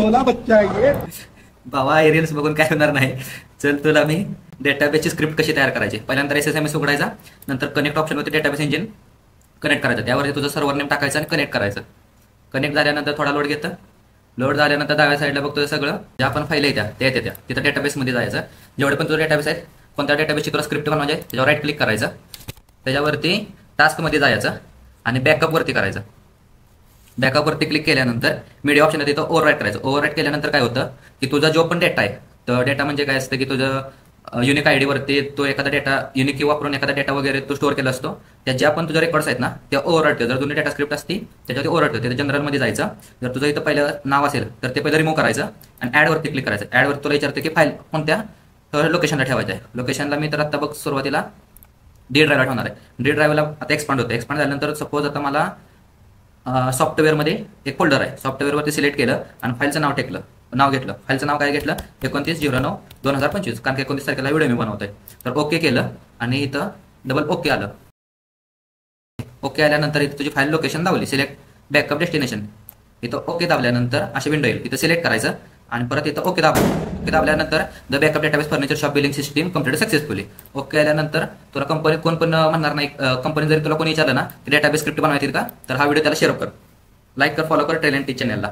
भोला बच्चा आहे ये. बाबा हे रील्स बघून काय होणार नाही. चल तुला मी डेटाबेसची स्क्रिप्ट कशी तयार करायची. पहिल्यांदा SSMS उघडायचा, नंतर कनेक्ट ऑप्शनवरती डेटाबेस इंजिन कनेक्ट करायचं, त्यावरती तुझं सर्व्हर नेम टाकायचं आणि कनेक्ट करायचं. कनेक्ट झाल्यानंतर थोडा लोड घेतं. लोड झाल्यानंतर डाव्या साईडला बघतोय सगळं ज्या आपण फाईल येत्या त्या येत्या तिथं डेटाबेसमध्ये जायचं. जेवढे पण तुझं डेटाबेस आहेत, कोणत्या डेटाबेसची तुला स्क्रिप्ट बनवायची आहे त्याच्यावर राईट क्लिक करायचं. त्याच्यावरती टास्कमध्ये जायचं आणि बॅकअपवरती करायचं. बॅकअपवरती क्लिक केल्यानंतर मीडिया ऑप्शन आहे तिथं ओव्हरराईट करायचं. ओव्हरराईट केल्यानंतर काय होतं की तुझा जो पण डेटा आहे, तर डेटा म्हणजे काय असतं की तुझं युनिक ID वरती तो एखादा डेटा युनिक की वापरून एखादा डेटा वगैरे तो स्टोअर केला असतो. त्या ज्या पण तुझ्या रेकॉर्ड्स आहेत ना त्या ओव्हरराईट. जर जुनी डेटा स्क्रिप्ट असती त्याच्यावरती ओव्हरराईट होते. जनरलमध्ये जायचं. जर तुझं इथं पहिलं नाव असेल तर ते पहिलं रिमूव्ह करायचं आणि ॲडवरती क्लिक करायचं. ॲडवरती तुला विचारतं की फाईल कोणत्या लोकेशनला ठेवायचं आहे. लोकेशनला मी तर आता बघ सुरुवातीला D ड्राईव्हला ठेवणार आहे. D ड्राईव्हला आता एक्सपांड होतं. एक्सपांड झाल्यानंतर सपोज आता मला सॉफ्टवेअरमध्ये एक फोल्डर आहे. सॉफ्टवेअरवरती सिलेक्ट केलं आणि फाईलचं नाव घेतलं. फाईलचं नाव काय घेतलं 29/09/2025, कारण की 29 तारखेला व्हिडिओ मी बनवतोय. तर ओके केलं आणि इथं डबल ओके आलं. ओके आल्यानंतर इथं तुझी फाईल लोकेशन दावली. सिलेक्ट बॅकअप डेस्टिनेशन, इथं ओके दाबल्यानंतर अशी विंडो येईल. इथं सिलेक्ट करायचं आणि परत इथं ओके दाबल्यानंतर the backup database furniture shop billing system complete successfully. Okay आल्यानंतर तुला कंपनीत कोण पण म्हणणार नाही. कंपनी जरी तुला कोणी विचारलं ना की डेटाबेस स्क्रिप्ट बनवायची का, तर हा व्हिडिओ त्याला शेअर कर, लाईक कर, फॉलो कर ट्रेल अँड टीच चॅनलला.